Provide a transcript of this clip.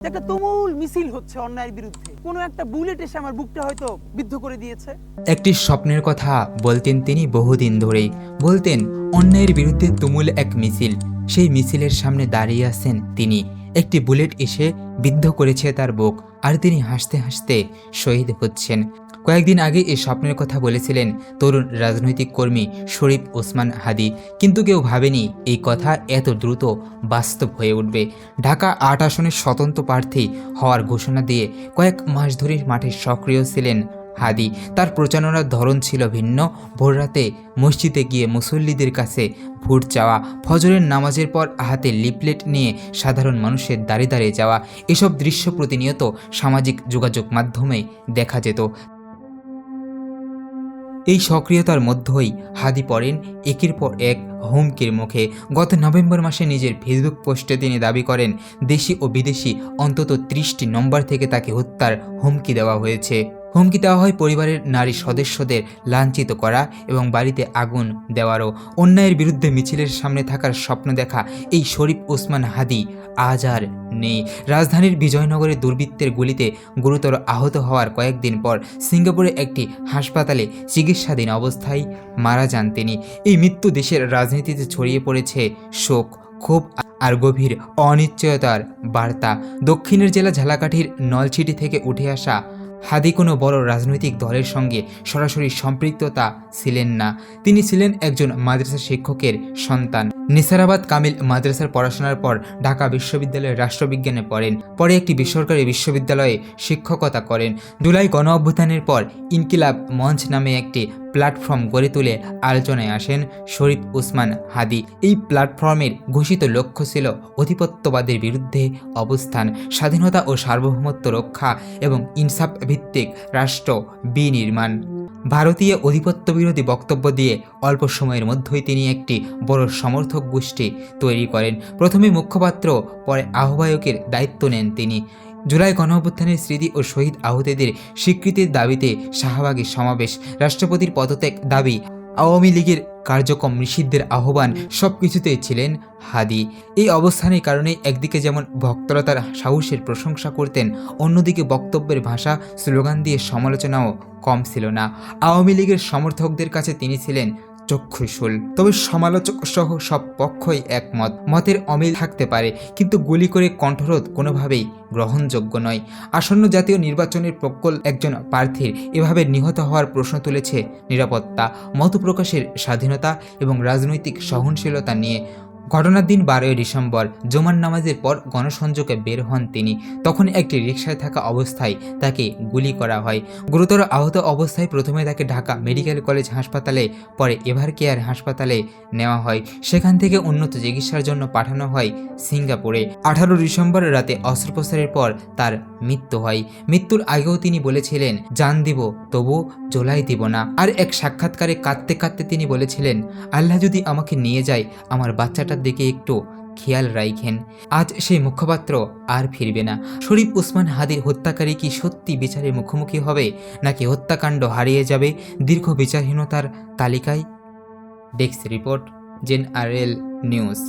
একটা তুমুল মিছিল হচ্ছে অন্যায়ের বিরুদ্ধে, কোনো একটা বুলেট এসে আমার বুকটা হয়তো বিদ্ধ করে দিয়েছে। একটি স্বপ্নের কথা বলতেন তিনি বহুদিন ধরেই। বলতেন অন্যায়ের বিরুদ্ধে তুমুল এক মিছিল, সেই মিছিলের সামনে দাঁড়িয়ে আছেন তিনি। একটি বুলেট এসে বিদ্ধ করেছে তার বুক, আর তিনি হাসতে হাসতে শহীদ হচ্ছেন। কয়েকদিন আগে এই স্বপ্নের কথা বলেছিলেন তরুণ রাজনৈতিক কর্মী শরীফ ওসমান হাদি, কিন্তু কেউ ভাবেনি এই কথা এত দ্রুত বাস্তব হয়ে উঠবে। ঢাকা ৮ আসনের স্বতন্ত্র প্রার্থী হওয়ার ঘোষণা দিয়ে কয়েক মাস ধরে মাঠে সক্রিয় ছিলেন হাদি। তার প্রচারণার ধরন ছিল ভিন্ন। ভোররাতে মসজিদে গিয়ে মুসল্লিদের কাছে ভোট চাওয়া, ফজরের নামাজের পর হাতে লিফলেট নিয়ে সাধারণ মানুষের দাঁড়িয়ে দাঁড়িয়ে যাওয়া, এসব দৃশ্য প্রতিনিয়ত সামাজিক যোগাযোগ মাধ্যমে দেখা যেত। এই সক্রিয়তার মধ্যেই হাদি পড়েন একের পর এক হুমকির মুখে। গত নভেম্বর মাসে নিজের ফেসবুক পোস্টে তিনি দাবি করেন দেশি ও বিদেশি অন্তত 30টি নম্বর থেকে তাকে হত্যার হুমকি দেওয়া হয়েছে। হুমকি দেওয়া হয় পরিবারের নারী সদস্যদের লাঞ্ছিত করা এবং বাড়িতে আগুন দেওয়ারও। অন্যায়ের বিরুদ্ধে মিছিলের সামনে থাকার স্বপ্ন দেখা এই শরীফ ওসমান হাদি আজ আর নেই। রাজধানীর বিজয়নগরে দুর্বৃত্তের গুলিতে গুরুতর আহত হওয়ার কয়েকদিন পর সিঙ্গাপুরে একটি হাসপাতালে চিকিৎসাধীন অবস্থায় মারা যান তিনি। এই মৃত্যু দেশের রাজনীতিতে ছড়িয়ে পড়েছে শোক, ক্ষোভ আর গভীর অনিশ্চয়তার বার্তা। দক্ষিণের জেলা ঝালকাঠির নলছিটি থেকে উঠে আসা হাদি কোনো বড় রাজনৈতিক দলের সঙ্গে সরাসরি সম্পৃক্ততা ছিলেন না। তিনি ছিলেন একজন মাদ্রাসা শিক্ষকের সন্তান। নিসারাবাদ কামিল মাদ্রাসার পড়াশোনার পর ঢাকা বিশ্ববিদ্যালয়ের রাষ্ট্রবিজ্ঞানে পড়েন। পরে একটি বেসরকারি বিশ্ববিদ্যালয়ে শিক্ষকতা করেন। জুলাই গণ অভ্যুত্থানের পর ইনকিলাব মঞ্চ নামে একটি প্ল্যাটফর্ম গড়ে তুলে আলোচনায় আসেন শরীফ ওসমান হাদি। এই প্ল্যাটফর্মের ঘোষিত লক্ষ্য ছিল আধিপত্যবাদের বিরুদ্ধে অবস্থান, স্বাধীনতা ও সার্বভৌমত্ব রক্ষা এবং ইনসাফ ভিত্তিক রাষ্ট্র বিনির্মাণ। ভারতীয় আধিপত্য বিরোধী বক্তব্য দিয়ে অল্প সময়ের মধ্যেই তিনি একটি বড় সমর্থক গোষ্ঠী তৈরি করেন। প্রথমে মুখপাত্র, পরে আহ্বায়কের দায়িত্ব নেন তিনি। জুলাই গণঅভ্যুত্থানের স্মৃতি ও শহীদ আহতদের স্বীকৃতির দাবিতে শাহবাগের সমাবেশ, রাষ্ট্রপতির পদত্যাগ দাবি, আওয়ামী লীগের কার্যক্রম নিষিদ্ধের আহ্বান, সব কিছুতেই ছিলেন হাদি। এই অবস্থানের কারণে একদিকে যেমন ভক্তরা তার সাহসের প্রশংসা করতেন, অন্যদিকে বক্তব্যের ভাষা, স্লোগান দিয়ে সমালোচনাও কম ছিল না। আওয়ামী লীগের সমর্থকদের কাছে তিনি ছিলেন চক্ষুশূল। তবে সমালোচক সহ সব পক্ষই একমত, মতের অমিল থাকতে পারে, কিন্তু গুলি করে কণ্ঠরোধ কোনোভাবেই গ্রহণযোগ্য নয়। আসন্ন জাতীয় নির্বাচনের প্রকল্প একজন প্রার্থীর এভাবে নিহত হওয়ার প্রশ্ন তুলেছে নিরাপত্তা, মত প্রকাশের স্বাধীনতা এবং রাজনৈতিক সহনশীলতা নিয়ে। ঘটনার দিন 12ই ডিসেম্বর জুমার নামাজের পর গণসংযোগে বের হন তিনি। তখন একটি রিকশায় থাকা অবস্থায় তাকে গুলি করা হয়। গুরুতর আহত অবস্থায় প্রথমে তাকে ঢাকা মেডিকেল কলেজ হাসপাতালে, পরে এভার কেয়ার হাসপাতালে নেওয়া হয়। সেখান থেকে উন্নত চিকিৎসার জন্য পাঠানো হয় সিঙ্গাপুরে। 18 ডিসেম্বর রাতে অস্ত্রোপচারের পর তার মৃত্যু হয়। মৃত্যুর আগেও তিনি বলেছিলেন, জান দিব তবু জোলাই দিব না। আর এক সাক্ষাৎকারে কাঁদতে কাঁদতে তিনি বলেছিলেন, আল্লাহ যদি আমাকে নিয়ে যায়, আমার বাচ্চাটার দিকে একটু খেয়াল রাখেন। আজ সেই মুখপাত্র আর ফিরবে না। শরীফ ওসমান হাদির হত্যাকারী কি সত্যি বিচারের মুখোমুখি হবে, নাকি হত্যাকাণ্ড হারিয়ে যাবে দীর্ঘ বিচারহীনতার তালিকায়? Desk report, general news.